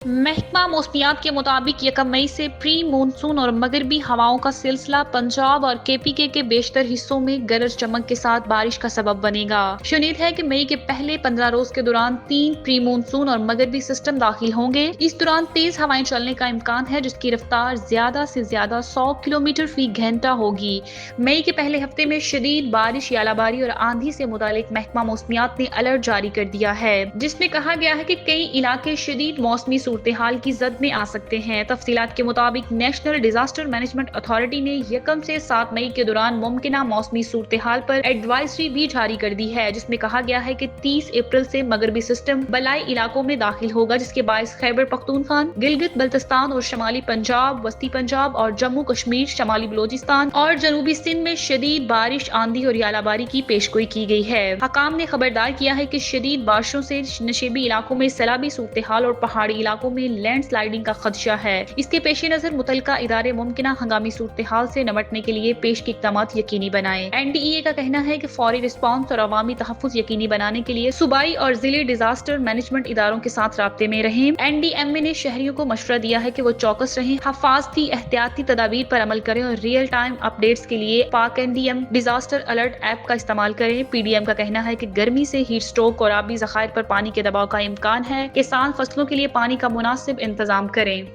महकमा मौसमियात के मुताबिक 1 मई से प्री मानसून और मगरबी हवाओं का सिलसिला पंजाब और केपीके के बेशतर हिस्सों में गरज चमक के साथ बारिश का सबब बनेगा। शुनीद है कि मई के पहले 15 रोज के दौरान 3 प्री मानसून और मगरबी सिस्टम दाखिल होंगे। इस दौरान तेज हवाएं चलने का इम्कान है, जिसकी रफ्तार ज्यादा से ज्यादा 100 किलोमीटर फी घंटा होगी। मई के पहले हफ्ते में शदीद बारिश, यालाबारी और आंधी से मुतालिक महकमा मौसमियात ने अलर्ट जारी कर दिया है, जिसमें कहा गया है कि कई इलाके शदीद मौसमी सूरत-ए-हाल की जद में आ सकते हैं। तफसीलात के मुताबिक नेशनल डिजास्टर मैनेजमेंट अथॉरिटी ने 1 से 7 मई के दौरान मुमकिना मौसमी सूरत-ए-हाल पर एडवाइजरी भी जारी कर दी है, जिसमें कहा गया है कि 30 अप्रैल से मगरबी सिस्टम बलाई इलाकों में दाखिल होगा, जिसके बायस खैबर पख्तूनख्वा, गिलगित बल्तिस्तान और शमाली पंजाब, वस्ती पंजाब और जम्मू कश्मीर, शमाली बलोचिस्तान और जनूबी सिंध में शदीद बारिश, आंधी और यालाबारी की पेशगोई की गई है। हकाम ने खबरदार किया है कि शदीद बारिशों से नशेबी इलाकों में सैलाबी सूरत-ए-हाल और पहाड़ी इलाकों में लैंड स्लाइडिंग का खदशा है। इसके पेश नजर मुतलका इदारे मुमकिना हंगामी सूरत-ए-हाल से निपटने के लिए पेश की इक़दामात यकीनी बनाएं। NDEA का कहना है कि फौरी रिस्पांस और अवामी तहफ़्फ़ुज़ यकीनी बनाने के लिए सूबाई और जिले डिजास्टर मैनेजमेंट इदारों के साथ राब्ते में रहें। NDMA ने शहरियों को मशवरा दिया है कि वो चौकस रहें, हिफाजती एहतियाती तदाबीर पर अमल करें और रियल टाइम अपडेट्स के लिए पाक NDM डिजास्टर अलर्ट ऐप का इस्तेमाल करें। PDM का कहना है कि गर्मी से हीट स्ट्रोक और आबी ज़खायर पर पानी के दबाव का इम्कान है। किसान फसलों के लिए पानी का मुनासिब इंतजाम करें।